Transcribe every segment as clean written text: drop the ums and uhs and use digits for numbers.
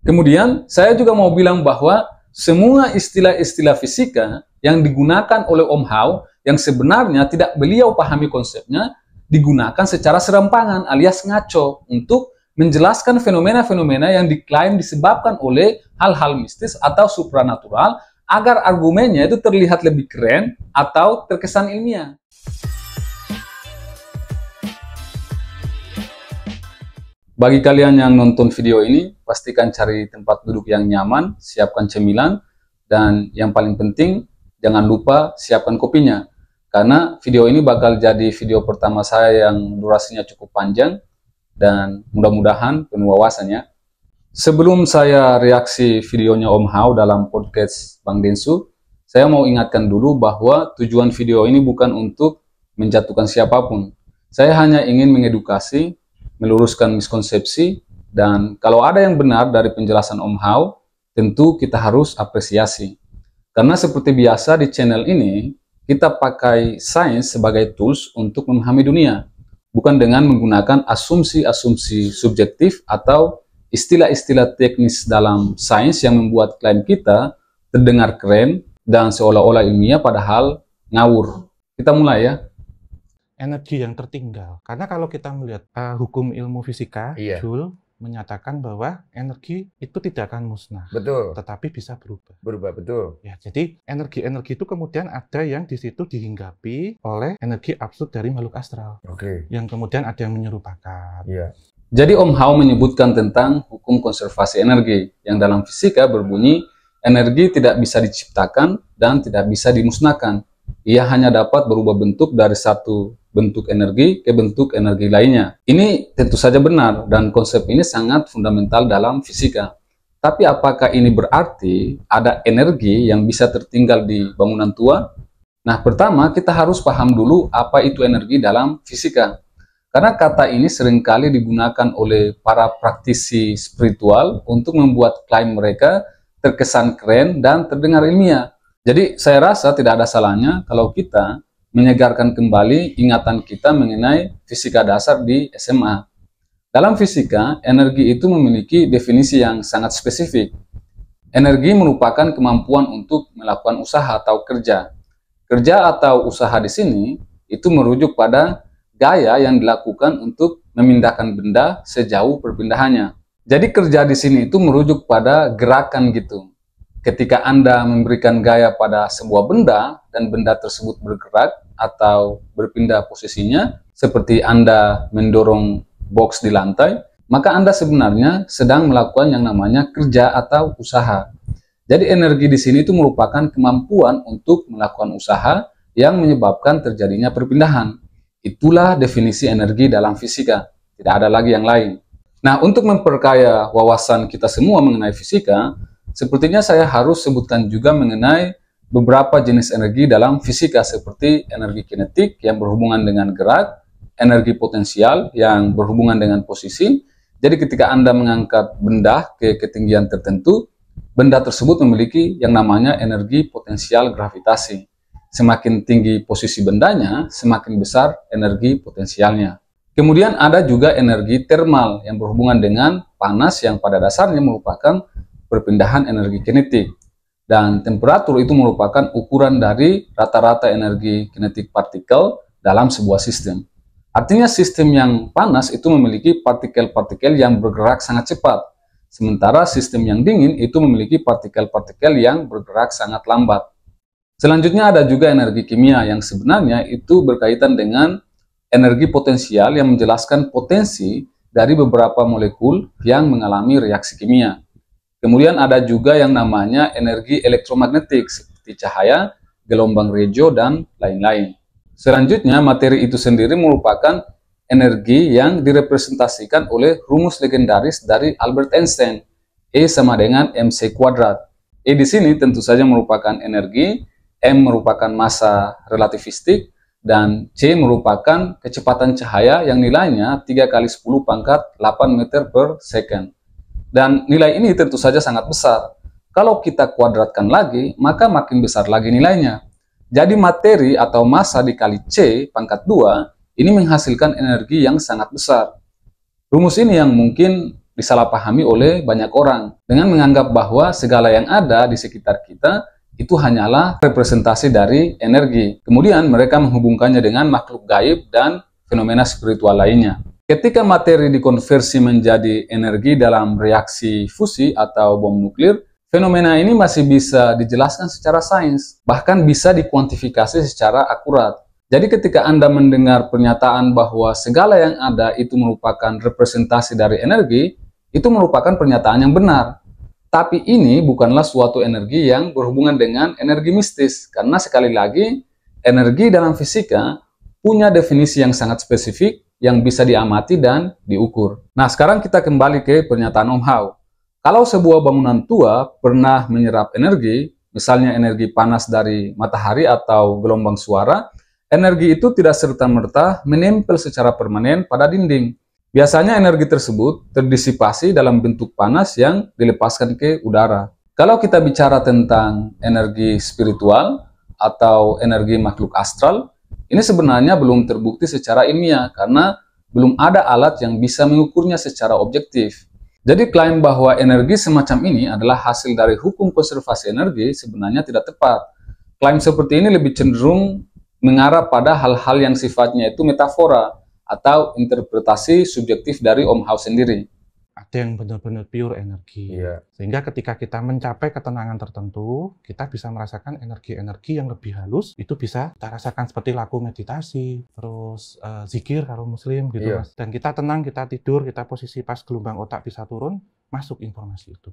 Kemudian, saya juga mau bilang bahwa semua istilah-istilah fisika yang digunakan oleh Om Hao yang sebenarnya tidak beliau pahami konsepnya, digunakan secara serampangan alias ngaco untuk menjelaskan fenomena-fenomena yang diklaim disebabkan oleh hal-hal mistis atau supranatural agar argumennya itu terlihat lebih keren atau terkesan ilmiah. Bagi kalian yang nonton video ini, pastikan cari tempat duduk yang nyaman, siapkan cemilan, dan yang paling penting, jangan lupa siapkan kopinya. Karena video ini bakal jadi video pertama saya yang durasinya cukup panjang, dan mudah-mudahan penuh wawasannya. Sebelum saya reaksi videonya Om Hao dalam podcast Bang Densu, saya mau ingatkan dulu bahwa tujuan video ini bukan untuk menjatuhkan siapapun. Saya hanya ingin mengedukasi, meluruskan miskonsepsi, dan kalau ada yang benar dari penjelasan Om Hao, tentu kita harus apresiasi. Karena seperti biasa di channel ini, kita pakai sains sebagai tools untuk memahami dunia, bukan dengan menggunakan asumsi-asumsi subjektif atau istilah-istilah teknis dalam sains yang membuat klaim kita terdengar keren dan seolah-olah ilmiah padahal ngawur. Kita mulai ya. Energi yang tertinggal. Karena kalau kita melihat hukum ilmu fisika, Joule menyatakan bahwa energi itu tidak akan musnah. Betul. Tetapi bisa berubah. Berubah, betul. Ya, jadi energi-energi itu kemudian ada yang di situ dihinggapi oleh energi absolut dari makhluk astral. Oke. Yang kemudian ada yang menyerupakan. Iya. Jadi Om Hao menyebutkan tentang hukum konservasi energi yang dalam fisika berbunyi energi tidak bisa diciptakan dan tidak bisa dimusnahkan. Ia hanya dapat berubah bentuk dari satu bentuk energi ke bentuk energi lainnya. Ini tentu saja benar dan konsep ini sangat fundamental dalam fisika. Tapi apakah ini berarti ada energi yang bisa tertinggal di bangunan tua? Nah, pertama kita harus paham dulu apa itu energi dalam fisika. Karena kata ini seringkali digunakan oleh para praktisi spiritual untuk membuat klaim mereka terkesan keren dan terdengar ilmiah. Jadi saya rasa tidak ada salahnya kalau kita menyegarkan kembali ingatan kita mengenai fisika dasar di SMA. Dalam fisika, energi itu memiliki definisi yang sangat spesifik. Energi merupakan kemampuan untuk melakukan usaha atau kerja. Kerja atau usaha di sini itu merujuk pada gaya yang dilakukan untuk memindahkan benda sejauh perpindahannya. Jadi kerja di sini itu merujuk pada gerakan gitu. Ketika Anda memberikan gaya pada sebuah benda dan benda tersebut bergerak atau berpindah posisinya, seperti Anda mendorong box di lantai, maka Anda sebenarnya sedang melakukan yang namanya kerja atau usaha. Jadi energi di sini itu merupakan kemampuan untuk melakukan usaha yang menyebabkan terjadinya perpindahan. Itulah definisi energi dalam fisika, tidak ada lagi yang lain. Nah, untuk memperkaya wawasan kita semua mengenai fisika, sepertinya saya harus sebutkan juga mengenai beberapa jenis energi dalam fisika seperti energi kinetik yang berhubungan dengan gerak, energi potensial yang berhubungan dengan posisi. Jadi ketika Anda mengangkat benda ke ketinggian tertentu, benda tersebut memiliki yang namanya energi potensial gravitasi. Semakin tinggi posisi bendanya, semakin besar energi potensialnya. Kemudian ada juga energi termal yang berhubungan dengan panas yang pada dasarnya merupakan perpindahan energi kinetik, dan temperatur itu merupakan ukuran dari rata-rata energi kinetik partikel dalam sebuah sistem. Artinya sistem yang panas itu memiliki partikel-partikel yang bergerak sangat cepat, sementara sistem yang dingin itu memiliki partikel-partikel yang bergerak sangat lambat. Selanjutnya ada juga energi kimia yang sebenarnya itu berkaitan dengan energi potensial yang menjelaskan potensi dari beberapa molekul yang mengalami reaksi kimia. Kemudian ada juga yang namanya energi elektromagnetik seperti cahaya, gelombang radio, dan lain-lain. Selanjutnya, materi itu sendiri merupakan energi yang direpresentasikan oleh rumus legendaris dari Albert Einstein, E sama dengan mc². E di sini tentu saja merupakan energi, M merupakan massa relativistik, dan C merupakan kecepatan cahaya yang nilainya 3 kali 10 pangkat 8 meter per second. Dan nilai ini tentu saja sangat besar. Kalau kita kuadratkan lagi, maka makin besar lagi nilainya. Jadi materi atau massa dikali C pangkat 2, ini menghasilkan energi yang sangat besar. Rumus ini yang mungkin disalahpahami oleh banyak orang dengan menganggap bahwa segala yang ada di sekitar kita itu hanyalah representasi dari energi. Kemudian mereka menghubungkannya dengan makhluk gaib dan fenomena spiritual lainnya. Ketika materi dikonversi menjadi energi dalam reaksi fusi atau bom nuklir, fenomena ini masih bisa dijelaskan secara sains, bahkan bisa dikuantifikasi secara akurat. Jadi ketika Anda mendengar pernyataan bahwa segala yang ada itu merupakan representasi dari energi, itu merupakan pernyataan yang benar. Tapi ini bukanlah suatu energi yang berhubungan dengan energi mistis, karena sekali lagi, energi dalam fisika punya definisi yang sangat spesifik yang bisa diamati dan diukur. Nah, sekarang kita kembali ke pernyataan Om Hao. Kalau sebuah bangunan tua pernah menyerap energi, misalnya energi panas dari matahari atau gelombang suara, energi itu tidak serta-merta menempel secara permanen pada dinding. Biasanya energi tersebut terdisipasi dalam bentuk panas yang dilepaskan ke udara. Kalau kita bicara tentang energi spiritual atau energi makhluk astral, ini sebenarnya belum terbukti secara ilmiah karena belum ada alat yang bisa mengukurnya secara objektif. Jadi klaim bahwa energi semacam ini adalah hasil dari hukum konservasi energi sebenarnya tidak tepat. Klaim seperti ini lebih cenderung mengarah pada hal-hal yang sifatnya itu metafora atau interpretasi subjektif dari Om Hao sendiri. Ada yang benar-benar pure energi. Sehingga ketika kita mencapai ketenangan tertentu, kita bisa merasakan energi-energi yang lebih halus. Itu bisa kita rasakan seperti laku meditasi, terus zikir kalau muslim gitu Mas. Dan kita tenang, kita tidur, kita posisi pas gelombang otak bisa turun, masuk informasi itu.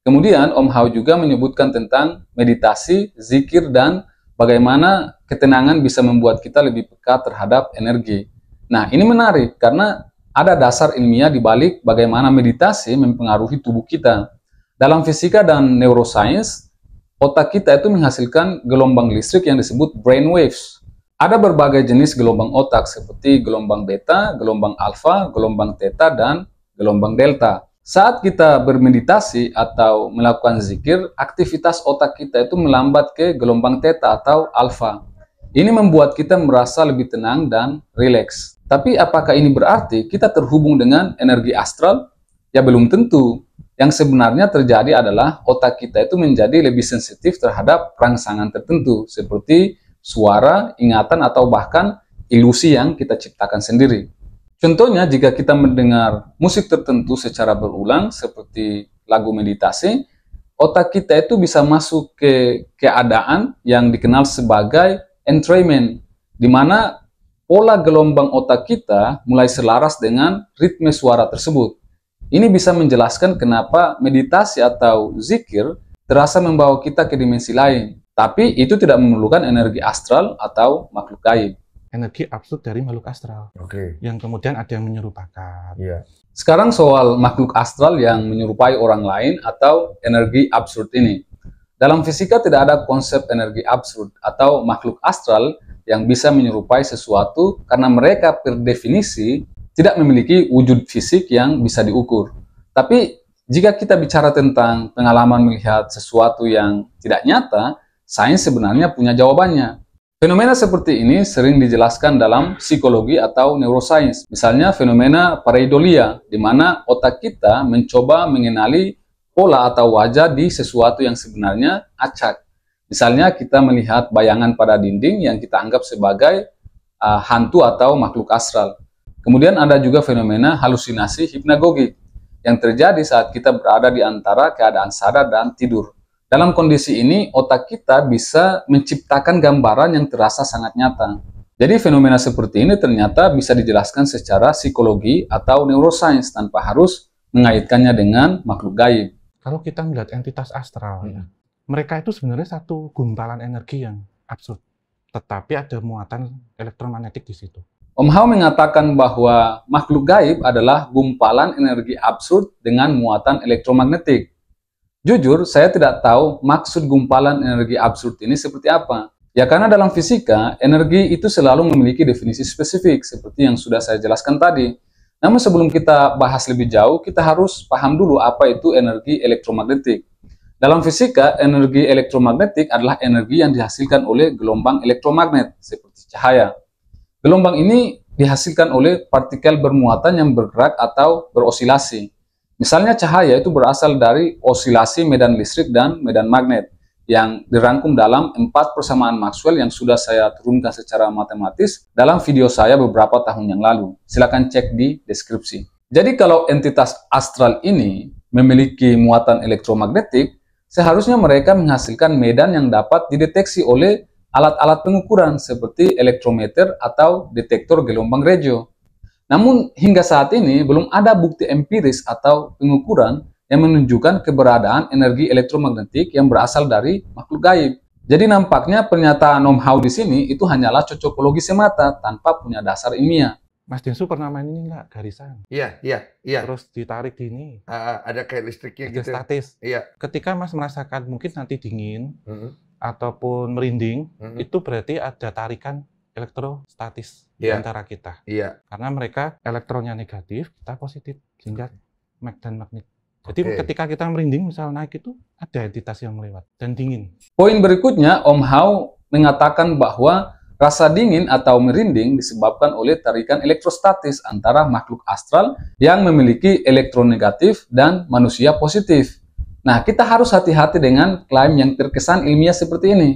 Kemudian Om Hao juga menyebutkan tentang meditasi, zikir, dan bagaimana ketenangan bisa membuat kita lebih peka terhadap energi. Nah, ini menarik karena ada dasar ilmiah di balik bagaimana meditasi mempengaruhi tubuh kita. Dalam fisika dan neuroscience, otak kita itu menghasilkan gelombang listrik yang disebut brain waves. Ada berbagai jenis gelombang otak seperti gelombang beta, gelombang alfa, gelombang theta, dan gelombang delta. Saat kita bermeditasi atau melakukan zikir, aktivitas otak kita itu melambat ke gelombang theta atau alfa. Ini membuat kita merasa lebih tenang dan rileks. Tapi apakah ini berarti kita terhubung dengan energi astral? Ya belum tentu. Yang sebenarnya terjadi adalah otak kita itu menjadi lebih sensitif terhadap rangsangan tertentu, seperti suara, ingatan, atau bahkan ilusi yang kita ciptakan sendiri. Contohnya, jika kita mendengar musik tertentu secara berulang, seperti lagu meditasi, otak kita itu bisa masuk ke keadaan yang dikenal sebagai entrainment, di mana pola gelombang otak kita mulai selaras dengan ritme suara tersebut. Ini bisa menjelaskan kenapa meditasi atau zikir terasa membawa kita ke dimensi lain. Tapi itu tidak memerlukan energi astral atau makhluk gaib. Energi absurd dari makhluk astral. Yang kemudian ada yang menyerupakan. Sekarang soal makhluk astral yang menyerupai orang lain atau energi absurd ini. Dalam fisika tidak ada konsep energi absurd atau makhluk astral yang bisa menyerupai sesuatu karena mereka per definisi tidak memiliki wujud fisik yang bisa diukur. Tapi jika kita bicara tentang pengalaman melihat sesuatu yang tidak nyata, sains sebenarnya punya jawabannya. Fenomena seperti ini sering dijelaskan dalam psikologi atau neuroscience. Misalnya fenomena pareidolia, di mana otak kita mencoba mengenali pola atau wajah di sesuatu yang sebenarnya acak. Misalnya kita melihat bayangan pada dinding yang kita anggap sebagai hantu atau makhluk astral. Kemudian ada juga fenomena halusinasi hipnagogik yang terjadi saat kita berada di antara keadaan sadar dan tidur. Dalam kondisi ini, otak kita bisa menciptakan gambaran yang terasa sangat nyata. Jadi fenomena seperti ini ternyata bisa dijelaskan secara psikologi atau neuroscience tanpa harus mengaitkannya dengan makhluk gaib. Kalau kita melihat entitas astral, mereka itu sebenarnya satu gumpalan energi yang absurd, tetapi ada muatan elektromagnetik di situ. Om Hao mengatakan bahwa makhluk gaib adalah gumpalan energi absurd dengan muatan elektromagnetik. Jujur, saya tidak tahu maksud gumpalan energi absurd ini seperti apa. Ya karena dalam fisika, energi itu selalu memiliki definisi spesifik, seperti yang sudah saya jelaskan tadi. Namun sebelum kita bahas lebih jauh, kita harus paham dulu apa itu energi elektromagnetik. Dalam fisika, energi elektromagnetik adalah energi yang dihasilkan oleh gelombang elektromagnet, seperti cahaya. Gelombang ini dihasilkan oleh partikel bermuatan yang bergerak atau berosilasi. Misalnya cahaya itu berasal dari osilasi medan listrik dan medan magnet yang dirangkum dalam 4 persamaan Maxwell yang sudah saya turunkan secara matematis dalam video saya beberapa tahun yang lalu. Silakan cek di deskripsi. Jadi kalau entitas astral ini memiliki muatan elektromagnetik, seharusnya mereka menghasilkan medan yang dapat dideteksi oleh alat-alat pengukuran seperti elektrometer atau detektor gelombang radio. Namun hingga saat ini belum ada bukti empiris atau pengukuran yang menunjukkan keberadaan energi elektromagnetik yang berasal dari makhluk gaib. Jadi nampaknya pernyataan Om Hao di sini itu hanyalah cocokologi semata tanpa punya dasar ilmiah. Mas Dinsu pernah main ini nggak, garisan? Iya. Terus ditarik gini. Ada kayak listriknya gitu. Statis. Iya. Ketika Mas merasakan mungkin nanti dingin ataupun merinding, itu berarti ada tarikan elektrostatis di antara kita. Iya. Karena mereka elektronnya negatif, kita positif, sehingga mag dan magnet. Jadi ketika kita merinding, misal naik itu ada entitas yang melewat dan dingin. Poin berikutnya, Om Hao mengatakan bahwa rasa dingin atau merinding disebabkan oleh tarikan elektrostatis antara makhluk astral yang memiliki elektronegatif dan manusia positif. Nah, kita harus hati-hati dengan klaim yang terkesan ilmiah seperti ini.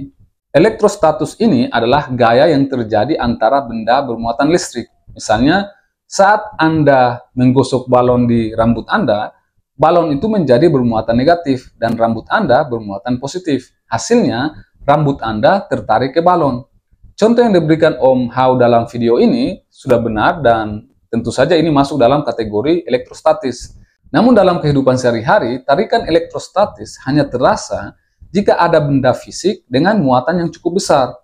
Elektrostatus ini adalah gaya yang terjadi antara benda bermuatan listrik. Misalnya, saat Anda menggosok balon di rambut Anda, balon itu menjadi bermuatan negatif dan rambut Anda bermuatan positif. Hasilnya, rambut Anda tertarik ke balon. Contoh yang diberikan Om Hao dalam video ini sudah benar dan tentu saja ini masuk dalam kategori elektrostatis. Namun dalam kehidupan sehari-hari, tarikan elektrostatis hanya terasa jika ada benda fisik dengan muatan yang cukup besar.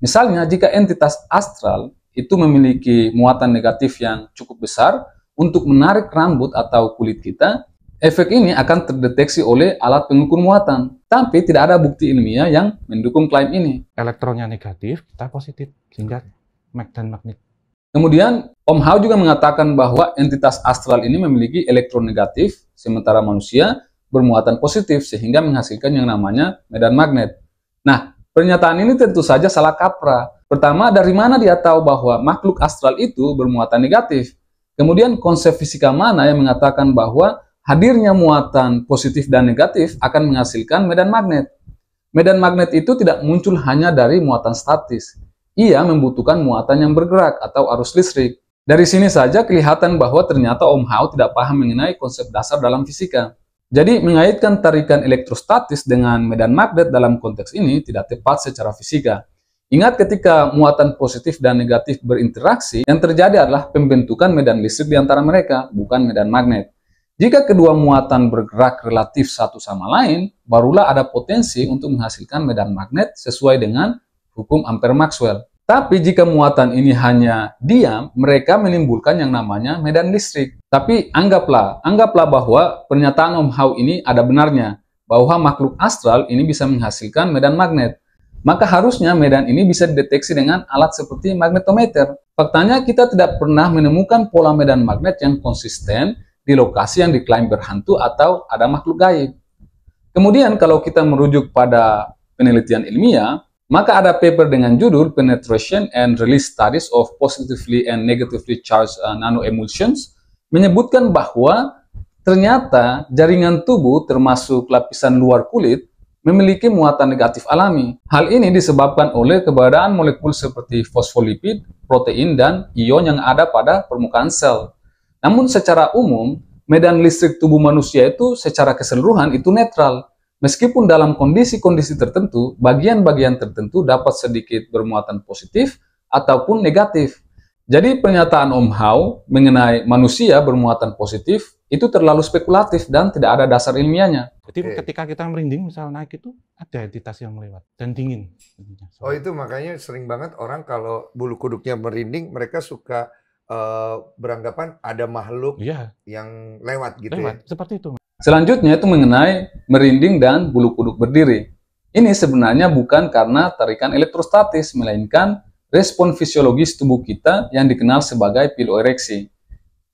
Misalnya, jika entitas astral itu memiliki muatan negatif yang cukup besar untuk menarik rambut atau kulit kita, efek ini akan terdeteksi oleh alat pengukur muatan, tapi tidak ada bukti ilmiah yang mendukung klaim ini. Elektronnya negatif, kita positif, sehingga mag dan magnet. Kemudian, Om Hao juga mengatakan bahwa entitas astral ini memiliki elektron negatif, sementara manusia bermuatan positif, sehingga menghasilkan yang namanya medan magnet. Nah, pernyataan ini tentu saja salah kaprah. Pertama, dari mana dia tahu bahwa makhluk astral itu bermuatan negatif? Kemudian, konsep fisika mana yang mengatakan bahwa hadirnya muatan positif dan negatif akan menghasilkan medan magnet. Medan magnet itu tidak muncul hanya dari muatan statis. Ia membutuhkan muatan yang bergerak atau arus listrik. Dari sini saja kelihatan bahwa ternyata Om Hao tidak paham mengenai konsep dasar dalam fisika. Jadi mengaitkan tarikan elektrostatis dengan medan magnet dalam konteks ini tidak tepat secara fisika. Ingat, ketika muatan positif dan negatif berinteraksi, yang terjadi adalah pembentukan medan listrik di antara mereka, bukan medan magnet. Jika kedua muatan bergerak relatif satu sama lain, barulah ada potensi untuk menghasilkan medan magnet sesuai dengan hukum Ampere Maxwell. Tapi jika muatan ini hanya diam, mereka menimbulkan yang namanya medan listrik. Tapi anggaplah bahwa pernyataan Om Hao ini ada benarnya, bahwa makhluk astral ini bisa menghasilkan medan magnet. Maka harusnya medan ini bisa dideteksi dengan alat seperti magnetometer. Faktanya kita tidak pernah menemukan pola medan magnet yang konsisten di lokasi yang diklaim berhantu atau ada makhluk gaib. Kemudian kalau kita merujuk pada penelitian ilmiah, maka ada paper dengan judul Penetration and Release Studies of Positively and Negatively Charged Nanoemulsions menyebutkan bahwa ternyata jaringan tubuh termasuk lapisan luar kulit memiliki muatan negatif alami. Hal ini disebabkan oleh keberadaan molekul seperti fosfolipid, protein, dan ion yang ada pada permukaan sel. Namun secara umum, medan listrik tubuh manusia itu secara keseluruhan itu netral. Meskipun dalam kondisi-kondisi tertentu, bagian-bagian tertentu dapat sedikit bermuatan positif ataupun negatif. Jadi pernyataan Om Hao mengenai manusia bermuatan positif itu terlalu spekulatif dan tidak ada dasar ilmiahnya. Jadi ketika kita merinding, misal naik itu ada entitas yang melewat dan dingin. Oh, itu makanya sering banget orang kalau bulu kuduknya merinding, mereka suka beranggapan ada makhluk yang lewat gitu ya. Seperti itu. Selanjutnya itu mengenai merinding dan bulu kuduk berdiri. Ini sebenarnya bukan karena tarikan elektrostatis, melainkan respon fisiologis tubuh kita yang dikenal sebagai piloereksi.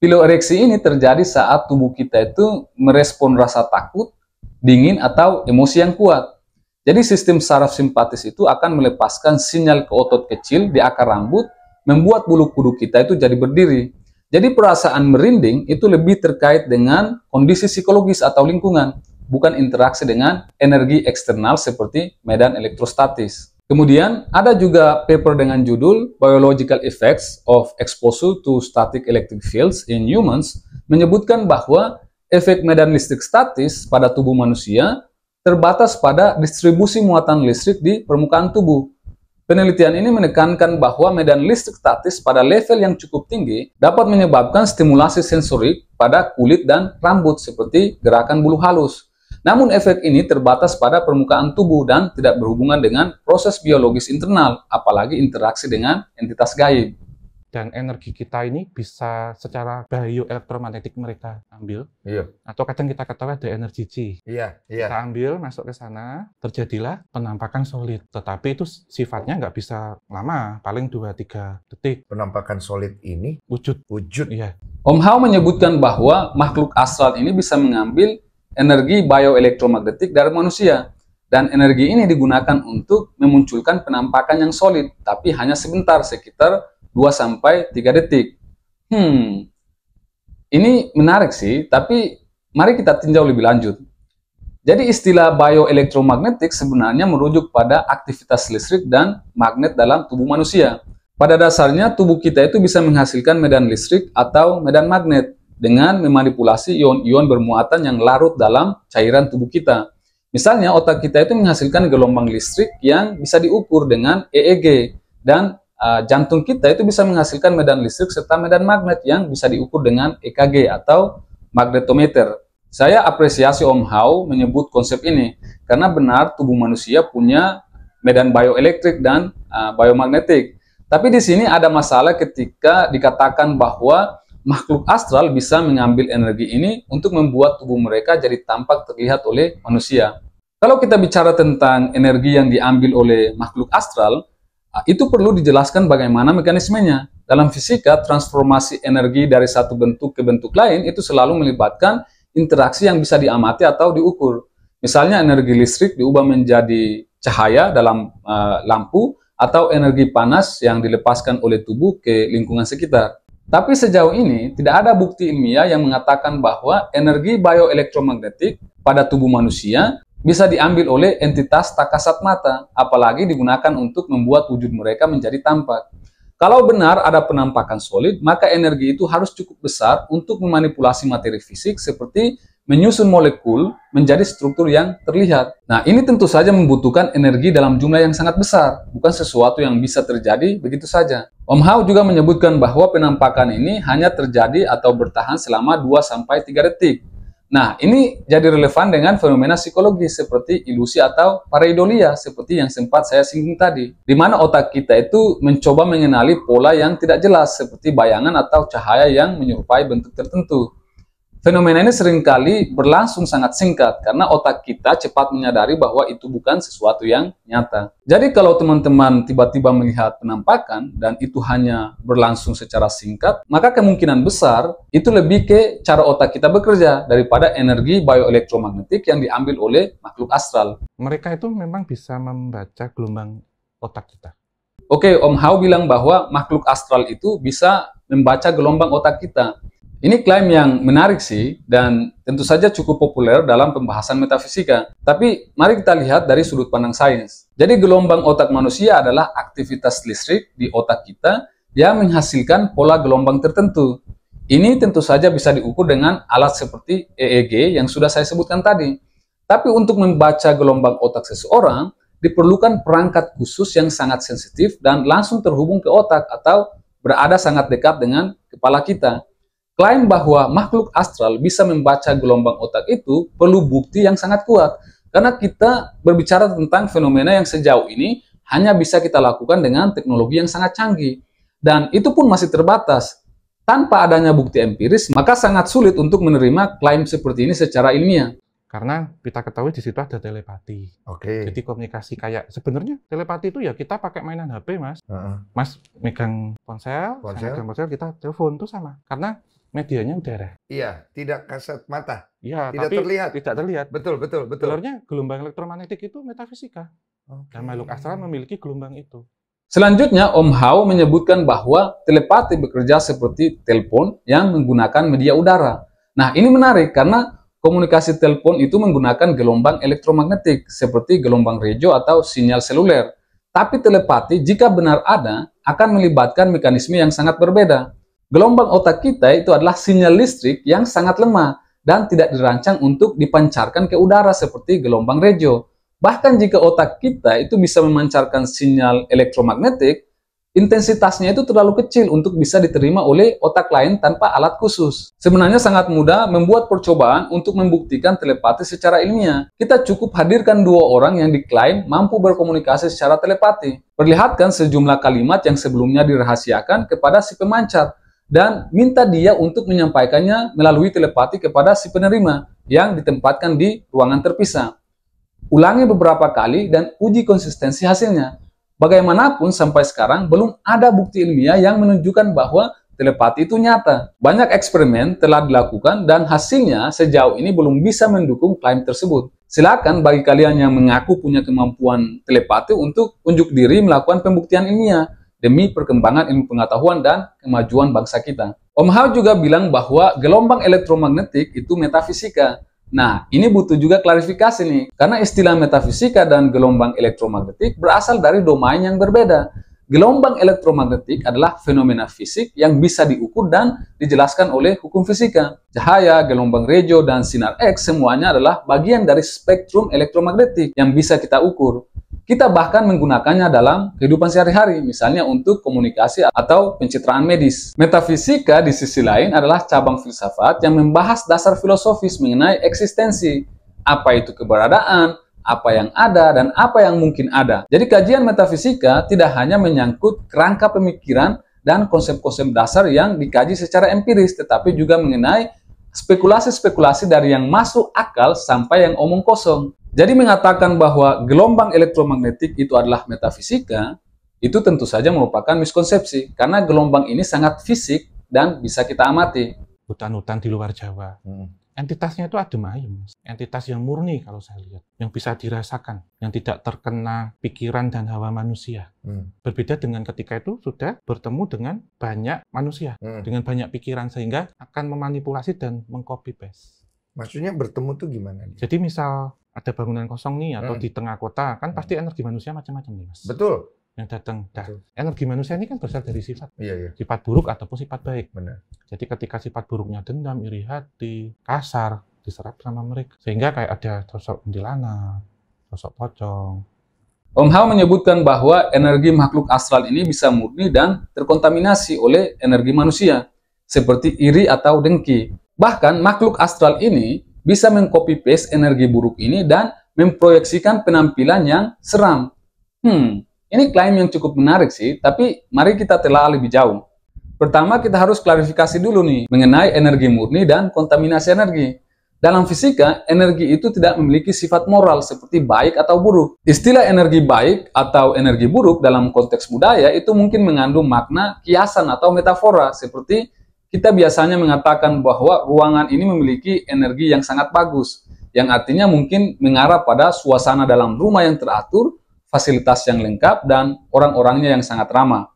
Piloereksi ini terjadi saat tubuh kita itu merespon rasa takut, dingin, atau emosi yang kuat. Jadi sistem saraf simpatis itu akan melepaskan sinyal ke otot kecil di akar rambut, membuat bulu kuduk kita itu jadi berdiri. Jadi perasaan merinding itu lebih terkait dengan kondisi psikologis atau lingkungan, bukan interaksi dengan energi eksternal seperti medan elektrostatis. Kemudian ada juga paper dengan judul Biological Effects of Exposure to Static Electric Fields in Humans menyebutkan bahwa efek medan listrik statis pada tubuh manusia terbatas pada distribusi muatan listrik di permukaan tubuh. Penelitian ini menekankan bahwa medan listrik statis pada level yang cukup tinggi dapat menyebabkan stimulasi sensorik pada kulit dan rambut seperti gerakan bulu halus. Namun efek ini terbatas pada permukaan tubuh dan tidak berhubungan dengan proses biologis internal, apalagi interaksi dengan entitas gaib. Dan energi kita ini bisa secara bioelektromagnetik mereka ambil. Iya. Atau kadang kita ketahui ada energi Chi. Iya. Kita ambil, masuk ke sana, terjadilah penampakan solid. Tetapi itu sifatnya nggak bisa lama, paling 2-3 detik. Penampakan solid ini? Wujud. Iya. Om Hao menyebutkan bahwa makhluk astral ini bisa mengambil energi bioelektromagnetik dari manusia, dan energi ini digunakan untuk memunculkan penampakan yang solid, tapi hanya sebentar, sekitar 2-3 detik. Ini menarik sih, tapi mari kita tinjau lebih lanjut. Jadi istilah bioelektromagnetik sebenarnya merujuk pada aktivitas listrik dan magnet dalam tubuh manusia. Pada dasarnya tubuh kita itu bisa menghasilkan medan listrik atau medan magnet dengan memanipulasi ion-ion bermuatan yang larut dalam cairan tubuh kita. Misalnya, otak kita itu menghasilkan gelombang listrik yang bisa diukur dengan EEG, dan jantung kita itu bisa menghasilkan medan listrik serta medan magnet yang bisa diukur dengan EKG atau magnetometer. Saya apresiasi Om Hao menyebut konsep ini, karena benar tubuh manusia punya medan bioelektrik dan biomagnetik. Tapi di sini ada masalah ketika dikatakan bahwa makhluk astral bisa mengambil energi ini untuk membuat tubuh mereka jadi tampak terlihat oleh manusia. Kalau kita bicara tentang energi yang diambil oleh makhluk astral, itu perlu dijelaskan bagaimana mekanismenya. Dalam fisika, transformasi energi dari satu bentuk ke bentuk lain itu selalu melibatkan interaksi yang bisa diamati atau diukur. Misalnya energi listrik diubah menjadi cahaya dalam lampu, atau energi panas yang dilepaskan oleh tubuh ke lingkungan sekitar. Tapi sejauh ini tidak ada bukti ilmiah yang mengatakan bahwa energi bioelektromagnetik pada tubuh manusia bisa diambil oleh entitas tak kasat mata, apalagi digunakan untuk membuat wujud mereka menjadi tampak. Kalau benar ada penampakan solid, maka energi itu harus cukup besar untuk memanipulasi materi fisik seperti menyusun molekul menjadi struktur yang terlihat. Nah, ini tentu saja membutuhkan energi dalam jumlah yang sangat besar, bukan sesuatu yang bisa terjadi begitu saja. Om Hao juga menyebutkan bahwa penampakan ini hanya terjadi atau bertahan selama 2-3 detik. Nah, ini jadi relevan dengan fenomena psikologis seperti ilusi atau pareidolia, seperti yang sempat saya singgung tadi, di mana otak kita itu mencoba mengenali pola yang tidak jelas, seperti bayangan atau cahaya yang menyerupai bentuk tertentu. Fenomena ini seringkali berlangsung sangat singkat karena otak kita cepat menyadari bahwa itu bukan sesuatu yang nyata. Jadi kalau teman-teman tiba-tiba melihat penampakan dan itu hanya berlangsung secara singkat, maka kemungkinan besar itu lebih ke cara otak kita bekerja daripada energi bioelektromagnetik yang diambil oleh makhluk astral. Mereka itu memang bisa membaca gelombang otak kita. Oke, Om Hao bilang bahwa makhluk astral itu bisa membaca gelombang otak kita. Ini klaim yang menarik sih, dan tentu saja cukup populer dalam pembahasan metafisika. Tapi mari kita lihat dari sudut pandang sains. Jadi gelombang otak manusia adalah aktivitas listrik di otak kita yang menghasilkan pola gelombang tertentu. Ini tentu saja bisa diukur dengan alat seperti EEG yang sudah saya sebutkan tadi. Tapi untuk membaca gelombang otak seseorang, diperlukan perangkat khusus yang sangat sensitif dan langsung terhubung ke otak atau berada sangat dekat dengan kepala kita. Klaim bahwa makhluk astral bisa membaca gelombang otak itu perlu bukti yang sangat kuat, karena kita berbicara tentang fenomena yang sejauh ini hanya bisa kita lakukan dengan teknologi yang sangat canggih, dan itu pun masih terbatas. Tanpa adanya bukti empiris, maka sangat sulit untuk menerima klaim seperti ini secara ilmiah. Karena kita ketahui di situ ada telepati. Jadi komunikasi kayak sebenarnya telepati itu ya kita pakai mainan HP, Mas. Mas megang ponsel, saya megang ponsel, kita telepon itu sama. Karena medianya udara. Iya, tidak kasat mata. Iya, tidak tapi terlihat. Tidak terlihat. Betul. Sebenarnya gelombang elektromagnetik itu metafisika. Dan makhluk astral memiliki gelombang itu. Selanjutnya, Om Hao menyebutkan bahwa telepati bekerja seperti telepon yang menggunakan media udara. Nah, ini menarik karena komunikasi telepon itu menggunakan gelombang elektromagnetik seperti gelombang radio atau sinyal seluler. Tapi telepati jika benar ada akan melibatkan mekanisme yang sangat berbeda. Gelombang otak kita itu adalah sinyal listrik yang sangat lemah dan tidak dirancang untuk dipancarkan ke udara seperti gelombang radio. Bahkan jika otak kita itu bisa memancarkan sinyal elektromagnetik, intensitasnya itu terlalu kecil untuk bisa diterima oleh otak lain tanpa alat khusus. Sebenarnya sangat mudah membuat percobaan untuk membuktikan telepati secara ilmiah. Kita cukup hadirkan 2 orang yang diklaim mampu berkomunikasi secara telepati. Perlihatkan sejumlah kalimat yang sebelumnya dirahasiakan kepada si pemancar dan minta dia untuk menyampaikannya melalui telepati kepada si penerima yang ditempatkan di ruangan terpisah. Ulangi beberapa kali dan uji konsistensi hasilnya. Bagaimanapun sampai sekarang belum ada bukti ilmiah yang menunjukkan bahwa telepati itu nyata. Banyak eksperimen telah dilakukan dan hasilnya sejauh ini belum bisa mendukung klaim tersebut. Silakan bagi kalian yang mengaku punya kemampuan telepati untuk unjuk diri melakukan pembuktian ilmiah demi perkembangan ilmu pengetahuan dan kemajuan bangsa kita. Om Hao juga bilang bahwa gelombang elektromagnetik itu metafisika. Nah, ini butuh juga klarifikasi nih, karena istilah metafisika dan gelombang elektromagnetik berasal dari domain yang berbeda. Gelombang elektromagnetik adalah fenomena fisik yang bisa diukur dan dijelaskan oleh hukum fisika. Cahaya, gelombang radio, dan sinar X semuanya adalah bagian dari spektrum elektromagnetik yang bisa kita ukur. Kita bahkan menggunakannya dalam kehidupan sehari-hari, misalnya untuk komunikasi atau pencitraan medis. Metafisika di sisi lain adalah cabang filsafat yang membahas dasar filosofis mengenai eksistensi. Apa itu keberadaan, apa yang ada, dan apa yang mungkin ada. Jadi kajian metafisika tidak hanya menyangkut kerangka pemikiran dan konsep-konsep dasar yang dikaji secara empiris, tetapi juga mengenai spekulasi-spekulasi dari yang masuk akal sampai yang omong kosong. Jadi mengatakan bahwa gelombang elektromagnetik itu adalah metafisika, itu tentu saja merupakan miskonsepsi, karena gelombang ini sangat fisik dan bisa kita amati. Hutan-hutan di luar Jawa, entitasnya itu adem ayem, entitas yang murni kalau saya lihat, yang bisa dirasakan, yang tidak terkena pikiran dan hawa manusia. Berbeda dengan ketika itu sudah bertemu dengan banyak manusia, dengan banyak pikiran, sehingga akan memanipulasi dan meng-copy paste. Maksudnya bertemu tuh gimana? Jadi misal ada bangunan kosong nih, atau di tengah kota, kan pasti energi manusia macam-macam nih, Mas. Betul. Yang datang. Nah, energi manusia ini kan berasal dari sifat. Iya. Sifat buruk ataupun sifat baik. Benar. Jadi ketika sifat buruknya dendam, iri hati, kasar, diserap sama mereka. Sehingga kayak ada sosok kuntilanak, sosok pocong. Om Hao menyebutkan bahwa energi makhluk astral ini bisa murni dan terkontaminasi oleh energi manusia, seperti iri atau dengki. Bahkan makhluk astral ini bisa meng-copy paste energi buruk ini dan memproyeksikan penampilan yang seram. Ini klaim yang cukup menarik sih, tapi mari kita telah lebih jauh. Pertama, kita harus klarifikasi dulu nih mengenai energi murni dan kontaminasi energi. Dalam fisika, energi itu tidak memiliki sifat moral seperti baik atau buruk. Istilah energi baik atau energi buruk dalam konteks budaya itu mungkin mengandung makna kiasan atau metafora, seperti kita biasanya mengatakan bahwa ruangan ini memiliki energi yang sangat bagus, yang artinya mungkin mengarah pada suasana dalam rumah yang teratur, fasilitas yang lengkap, dan orang-orangnya yang sangat ramah.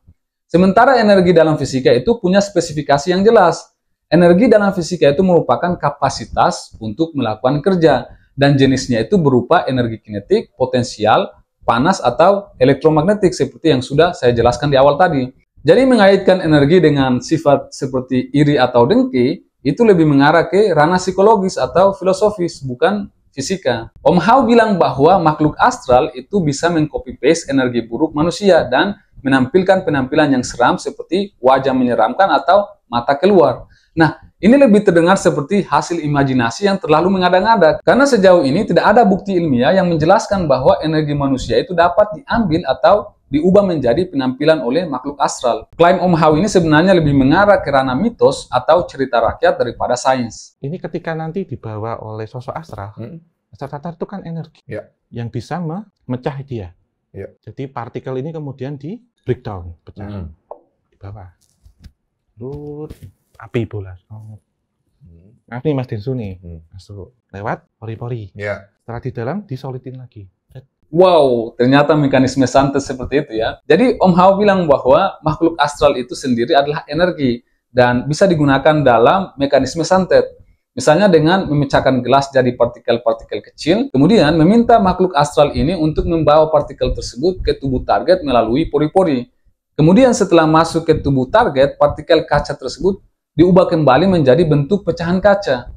Sementara energi dalam fisika itu punya spesifikasi yang jelas. Energi dalam fisika itu merupakan kapasitas untuk melakukan kerja, dan jenisnya itu berupa energi kinetik, potensial, panas, atau elektromagnetik seperti yang sudah saya jelaskan di awal tadi. Jadi mengaitkan energi dengan sifat seperti iri atau dengki itu lebih mengarah ke ranah psikologis atau filosofis, bukan fisika. Om Hao bilang bahwa makhluk astral itu bisa meng-copy paste energi buruk manusia dan menampilkan penampilan yang seram seperti wajah menyeramkan atau mata keluar. Nah, ini lebih terdengar seperti hasil imajinasi yang terlalu mengada-ngada, karena sejauh ini tidak ada bukti ilmiah yang menjelaskan bahwa energi manusia itu dapat diambil atau diubah menjadi penampilan oleh makhluk astral. Klaim Om Hao ini sebenarnya lebih mengarah ke ranah mitos atau cerita rakyat daripada sains. Ini ketika nanti dibawa oleh sosok astral, astral itu kan energi yang bisa memecah dia. Jadi partikel ini kemudian di breakdown, pecah di bawah. Lalu api bola. Nah, ini Mas Densu nih, masuk lewat pori-pori. Setelah di dalam disolidin lagi. Wow, ternyata mekanisme santet seperti itu ya. Jadi Om Hao bilang bahwa makhluk astral itu sendiri adalah energi dan bisa digunakan dalam mekanisme santet. Misalnya dengan memecahkan gelas jadi partikel-partikel kecil, kemudian meminta makhluk astral ini untuk membawa partikel tersebut ke tubuh target melalui pori-pori. Kemudian setelah masuk ke tubuh target, partikel kaca tersebut diubah kembali menjadi bentuk pecahan kaca.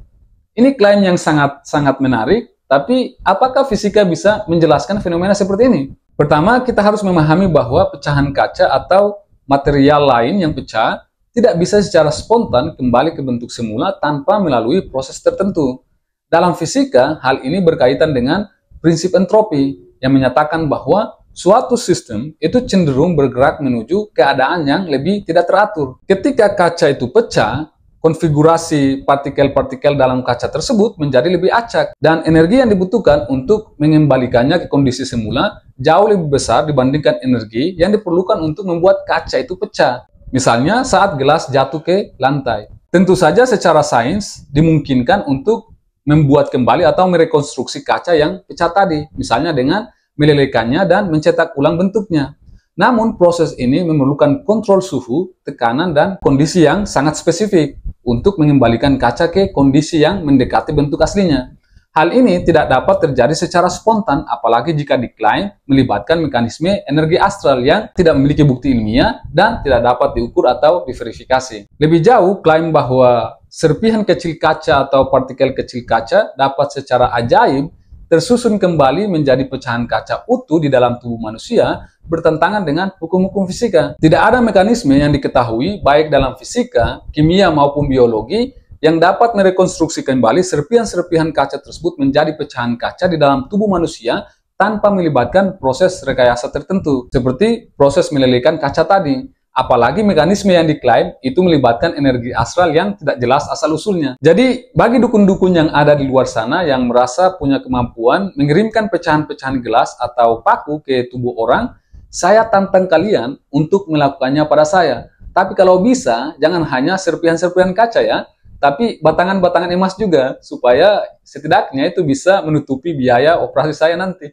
Ini klaim yang sangat menarik, tapi apakah fisika bisa menjelaskan fenomena seperti ini? Pertama, kita harus memahami bahwa pecahan kaca atau material lain yang pecah tidak bisa secara spontan kembali ke bentuk semula tanpa melalui proses tertentu. Dalam fisika, hal ini berkaitan dengan prinsip entropi yang menyatakan bahwa suatu sistem itu cenderung bergerak menuju keadaan yang lebih tidak teratur. Ketika kaca itu pecah, konfigurasi partikel-partikel dalam kaca tersebut menjadi lebih acak dan energi yang dibutuhkan untuk mengembalikannya ke kondisi semula jauh lebih besar dibandingkan energi yang diperlukan untuk membuat kaca itu pecah. Misalnya saat gelas jatuh ke lantai. Tentu saja secara sains dimungkinkan untuk membuat kembali atau merekonstruksi kaca yang pecah tadi, misalnya dengan melelehkannya dan mencetak ulang bentuknya. Namun proses ini memerlukan kontrol suhu, tekanan, dan kondisi yang sangat spesifik untuk mengembalikan kaca ke kondisi yang mendekati bentuk aslinya. Hal ini tidak dapat terjadi secara spontan, apalagi jika diklaim melibatkan mekanisme energi astral yang tidak memiliki bukti ilmiah dan tidak dapat diukur atau diverifikasi. Lebih jauh, klaim bahwa serpihan kecil kaca atau partikel kecil kaca dapat secara ajaib tersusun kembali menjadi pecahan kaca utuh di dalam tubuh manusia bertentangan dengan hukum-hukum fisika. Tidak ada mekanisme yang diketahui baik dalam fisika, kimia maupun biologi yang dapat merekonstruksi kembali serpihan-serpihan kaca tersebut menjadi pecahan kaca di dalam tubuh manusia tanpa melibatkan proses rekayasa tertentu, seperti proses melelehkan kaca tadi. Apalagi mekanisme yang diklaim itu melibatkan energi astral yang tidak jelas asal-usulnya. Jadi, bagi dukun-dukun yang ada di luar sana yang merasa punya kemampuan mengirimkan pecahan-pecahan gelas atau paku ke tubuh orang, saya tantang kalian untuk melakukannya pada saya. Tapi kalau bisa, jangan hanya serpihan-serpihan kaca ya, tapi batangan-batangan emas juga, supaya setidaknya itu bisa menutupi biaya operasi saya nanti.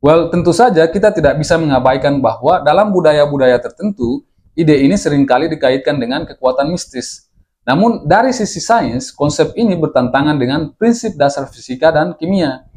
Well, tentu saja kita tidak bisa mengabaikan bahwa dalam budaya-budaya tertentu, ide ini seringkali dikaitkan dengan kekuatan mistis. Namun, dari sisi sains, konsep ini bertentangan dengan prinsip dasar fisika dan kimia.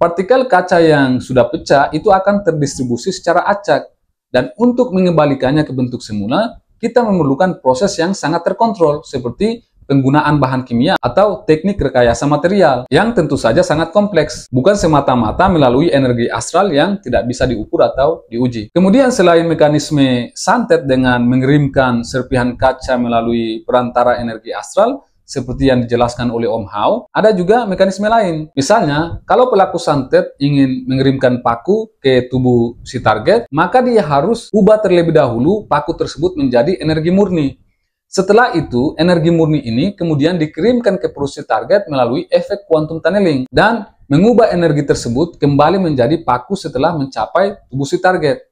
Partikel kaca yang sudah pecah itu akan terdistribusi secara acak, dan untuk mengembalikannya ke bentuk semula, kita memerlukan proses yang sangat terkontrol, seperti penggunaan bahan kimia atau teknik rekayasa material, yang tentu saja sangat kompleks, bukan semata-mata melalui energi astral yang tidak bisa diukur atau diuji. Kemudian selain mekanisme santet dengan mengirimkan serpihan kaca melalui perantara energi astral, seperti yang dijelaskan oleh Om Hao, ada juga mekanisme lain. Misalnya, kalau pelaku santet ingin mengirimkan paku ke tubuh si target, maka dia harus ubah terlebih dahulu paku tersebut menjadi energi murni. Setelah itu, energi murni ini kemudian dikirimkan ke perut si target melalui efek quantum tunneling dan mengubah energi tersebut kembali menjadi paku setelah mencapai tubuh si target.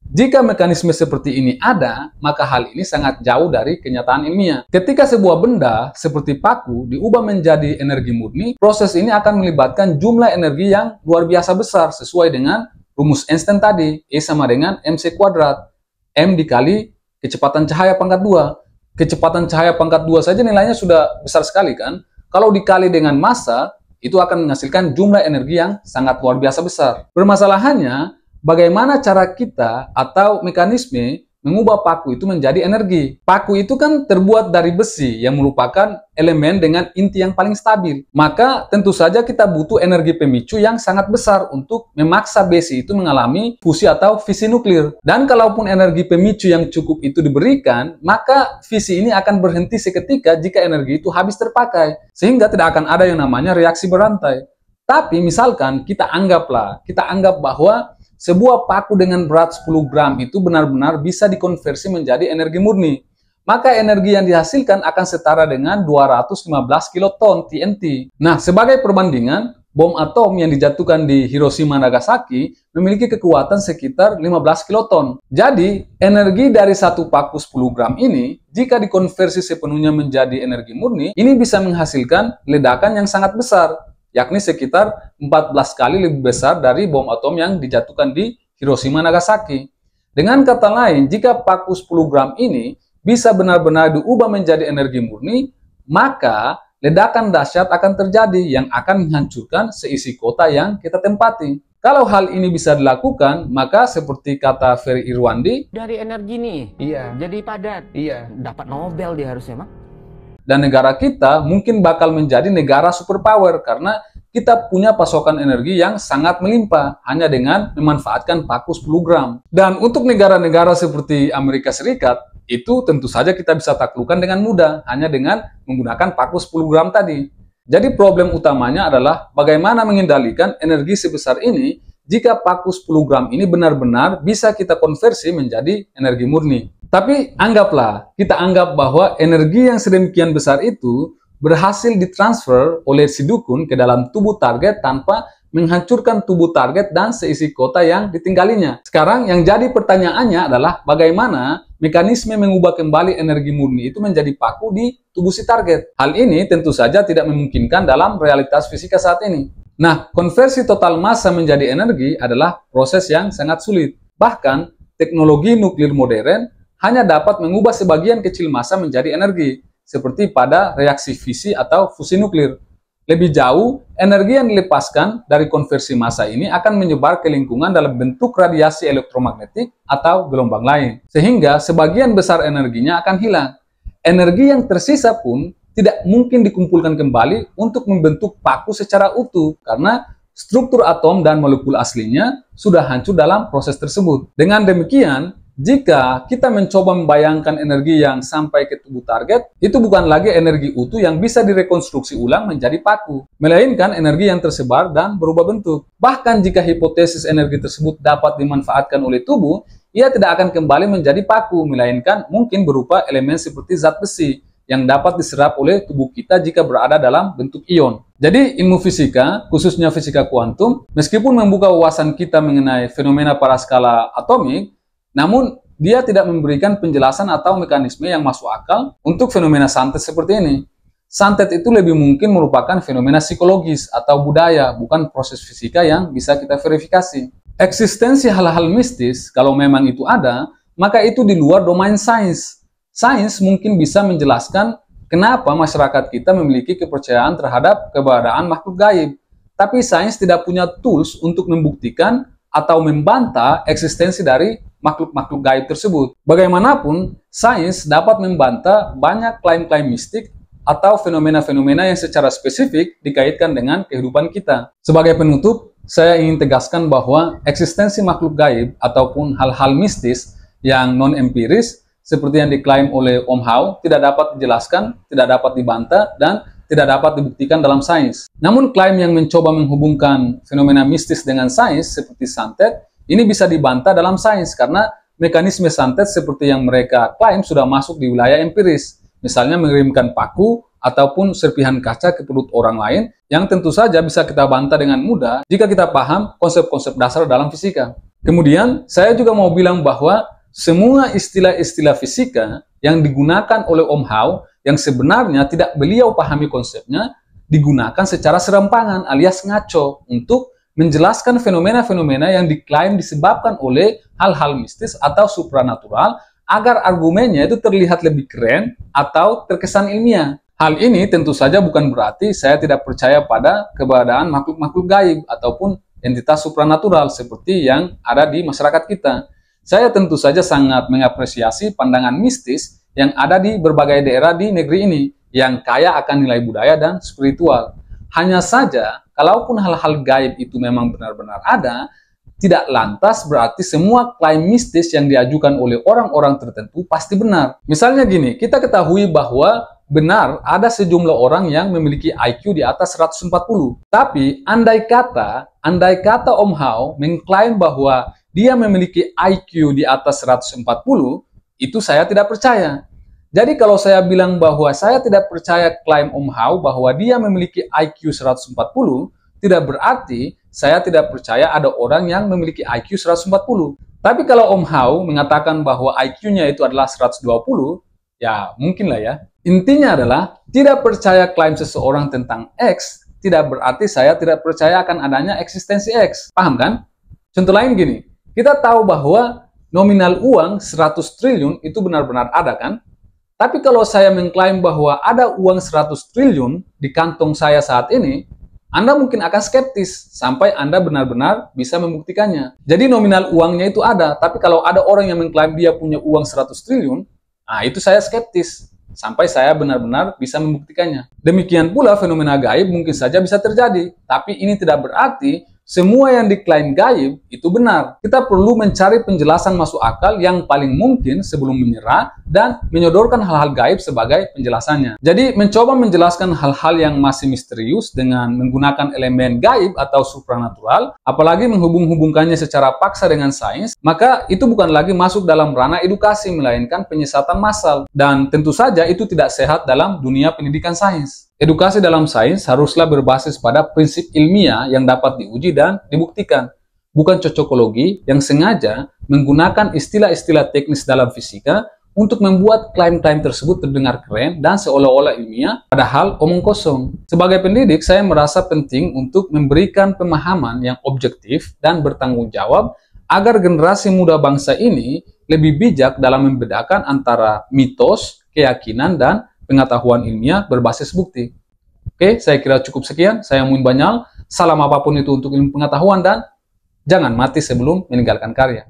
Jika mekanisme seperti ini ada, maka hal ini sangat jauh dari kenyataan ilmiah. Ketika sebuah benda seperti paku diubah menjadi energi murni, proses ini akan melibatkan jumlah energi yang luar biasa besar sesuai dengan rumus Einstein tadi, E sama dengan mc kuadrat, M dikali kecepatan cahaya pangkat 2. Kecepatan cahaya pangkat 2 saja nilainya sudah besar sekali kan? Kalau dikali dengan massa, itu akan menghasilkan jumlah energi yang sangat luar biasa besar. Permasalahannya, bagaimana cara kita atau mekanisme mengubah paku itu menjadi energi? Paku itu kan terbuat dari besi yang merupakan elemen dengan inti yang paling stabil. Maka tentu saja kita butuh energi pemicu yang sangat besar untuk memaksa besi itu mengalami fusi atau fisi nuklir. Dan kalaupun energi pemicu yang cukup itu diberikan, maka fisi ini akan berhenti seketika jika energi itu habis terpakai. Sehingga tidak akan ada yang namanya reaksi berantai. Tapi misalkan kita anggap bahwa sebuah paku dengan berat 10 gram itu benar-benar bisa dikonversi menjadi energi murni. Maka energi yang dihasilkan akan setara dengan 215 kiloton TNT. Nah, sebagai perbandingan, bom atom yang dijatuhkan di Hiroshima Nagasaki memiliki kekuatan sekitar 15 kiloton. Jadi, energi dari satu paku 10 gram ini, jika dikonversi sepenuhnya menjadi energi murni, ini bisa menghasilkan ledakan yang sangat besar. yakni sekitar 14 kali lebih besar dari bom atom yang dijatuhkan di Hiroshima Nagasaki. Dengan kata lain, jika paku 10 gram ini bisa benar-benar diubah menjadi energi murni, maka ledakan dahsyat akan terjadi yang akan menghancurkan seisi kota yang kita tempati. Kalau hal ini bisa dilakukan, maka seperti kata Ferry Irwandi, dari energi nih, jadi padat, dapat Nobel dia harusnya, Mak. Dan negara kita mungkin bakal menjadi negara superpower karena kita punya pasokan energi yang sangat melimpah hanya dengan memanfaatkan paku 10 gram. Dan untuk negara-negara seperti Amerika Serikat, itu tentu saja kita bisa taklukkan dengan mudah hanya dengan menggunakan paku 10 gram tadi. Jadi problem utamanya adalah bagaimana mengendalikan energi sebesar ini jika paku 10 gram ini benar-benar bisa kita konversi menjadi energi murni. Tapi kita anggap bahwa energi yang sedemikian besar itu berhasil ditransfer oleh si dukun ke dalam tubuh target tanpa menghancurkan tubuh target dan seisi kota yang ditinggalinya. Sekarang yang jadi pertanyaannya adalah bagaimana mekanisme mengubah kembali energi murni itu menjadi paku di tubuh si target. Hal ini tentu saja tidak memungkinkan dalam realitas fisika saat ini. Nah, konversi total massa menjadi energi adalah proses yang sangat sulit. Bahkan, teknologi nuklir modern hanya dapat mengubah sebagian kecil massa menjadi energi, seperti pada reaksi fisi atau fusi nuklir. Lebih jauh, energi yang dilepaskan dari konversi massa ini akan menyebar ke lingkungan dalam bentuk radiasi elektromagnetik atau gelombang lain. Sehingga sebagian besar energinya akan hilang. Energi yang tersisa pun tidak mungkin dikumpulkan kembali untuk membentuk paku secara utuh karena struktur atom dan molekul aslinya sudah hancur dalam proses tersebut. Dengan demikian, jika kita mencoba membayangkan energi yang sampai ke tubuh target, itu bukan lagi energi utuh yang bisa direkonstruksi ulang menjadi paku, melainkan energi yang tersebar dan berubah bentuk. Bahkan jika hipotesis energi tersebut dapat dimanfaatkan oleh tubuh, ia tidak akan kembali menjadi paku, melainkan mungkin berupa elemen seperti zat besi yang dapat diserap oleh tubuh kita jika berada dalam bentuk ion. Jadi ilmu fisika, khususnya fisika kuantum, meskipun membuka wawasan kita mengenai fenomena pada skala atomik, namun dia tidak memberikan penjelasan atau mekanisme yang masuk akal untuk fenomena santet seperti ini. Santet itu lebih mungkin merupakan fenomena psikologis atau budaya, bukan proses fisika yang bisa kita verifikasi. Eksistensi hal-hal mistis, kalau memang itu ada, maka itu di luar domain sains. Sains mungkin bisa menjelaskan kenapa masyarakat kita memiliki kepercayaan terhadap keberadaan makhluk gaib. Tapi sains tidak punya tools untuk membuktikan atau membantah eksistensi dari makhluk-makhluk gaib tersebut. Bagaimanapun, sains dapat membantah banyak klaim-klaim mistik atau fenomena-fenomena yang secara spesifik dikaitkan dengan kehidupan kita. Sebagai penutup, saya ingin tegaskan bahwa eksistensi makhluk gaib ataupun hal-hal mistis yang non-empiris seperti yang diklaim oleh Om Hao tidak dapat dijelaskan, tidak dapat dibantah, dan tidak dapat dibuktikan dalam sains. Namun klaim yang mencoba menghubungkan fenomena mistis dengan sains seperti santet, ini bisa dibantah dalam sains karena mekanisme santet seperti yang mereka klaim sudah masuk di wilayah empiris. Misalnya mengirimkan paku ataupun serpihan kaca ke perut orang lain yang tentu saja bisa kita bantah dengan mudah jika kita paham konsep-konsep dasar dalam fisika. Kemudian, saya juga mau bilang bahwa semua istilah-istilah fisika yang digunakan oleh Om Hao yang sebenarnya tidak beliau pahami konsepnya digunakan secara serampangan alias ngaco untuk menjelaskan fenomena-fenomena yang diklaim disebabkan oleh hal-hal mistis atau supranatural agar argumennya itu terlihat lebih keren atau terkesan ilmiah. Hal ini tentu saja bukan berarti saya tidak percaya pada keberadaan makhluk-makhluk gaib ataupun entitas supranatural seperti yang ada di masyarakat kita. Saya tentu saja sangat mengapresiasi pandangan mistis yang ada di berbagai daerah di negeri ini yang kaya akan nilai budaya dan spiritual. Hanya saja, kalaupun hal-hal gaib itu memang benar-benar ada, tidak lantas berarti semua klaim mistis yang diajukan oleh orang-orang tertentu pasti benar. Misalnya gini, kita ketahui bahwa benar ada sejumlah orang yang memiliki IQ di atas 140. Tapi andai kata Om Hao mengklaim bahwa dia memiliki IQ di atas 140, itu saya tidak percaya. Jadi kalau saya bilang bahwa saya tidak percaya klaim Om Hao bahwa dia memiliki IQ 140, tidak berarti saya tidak percaya ada orang yang memiliki IQ 140. Tapi kalau Om Hao mengatakan bahwa IQ-nya itu adalah 120, ya mungkin lah ya. Intinya adalah tidak percaya klaim seseorang tentang X tidak berarti saya tidak percaya akan adanya eksistensi X. Paham kan? Contoh lain gini, kita tahu bahwa nominal uang 100 triliun itu benar-benar ada kan? Tapi kalau saya mengklaim bahwa ada uang 100 triliun di kantong saya saat ini, Anda mungkin akan skeptis sampai Anda benar-benar bisa membuktikannya. Jadi nominal uangnya itu ada, tapi kalau ada orang yang mengklaim dia punya uang 100 triliun, nah itu saya skeptis sampai saya benar-benar bisa membuktikannya. Demikian pula fenomena gaib mungkin saja bisa terjadi, tapi ini tidak berarti semua yang diklaim gaib itu benar. Kita perlu mencari penjelasan masuk akal yang paling mungkin sebelum menyerah dan menyodorkan hal-hal gaib sebagai penjelasannya. Jadi mencoba menjelaskan hal-hal yang masih misterius dengan menggunakan elemen gaib atau supranatural, apalagi menghubung-hubungkannya secara paksa dengan sains, maka itu bukan lagi masuk dalam ranah edukasi melainkan penyesatan massal. Dan tentu saja itu tidak sehat dalam dunia pendidikan sains. Edukasi dalam sains haruslah berbasis pada prinsip ilmiah yang dapat diuji dan dibuktikan, bukan cocokologi yang sengaja menggunakan istilah-istilah teknis dalam fisika untuk membuat klaim-klaim tersebut terdengar keren dan seolah-olah ilmiah, padahal omong kosong. Sebagai pendidik, saya merasa penting untuk memberikan pemahaman yang objektif dan bertanggung jawab agar generasi muda bangsa ini lebih bijak dalam membedakan antara mitos, keyakinan, dan pengetahuan ilmiah berbasis bukti. Oke, saya kira cukup sekian. Saya Muin Banyal. Salam apapun itu untuk ilmu pengetahuan dan jangan mati sebelum meninggalkan karya.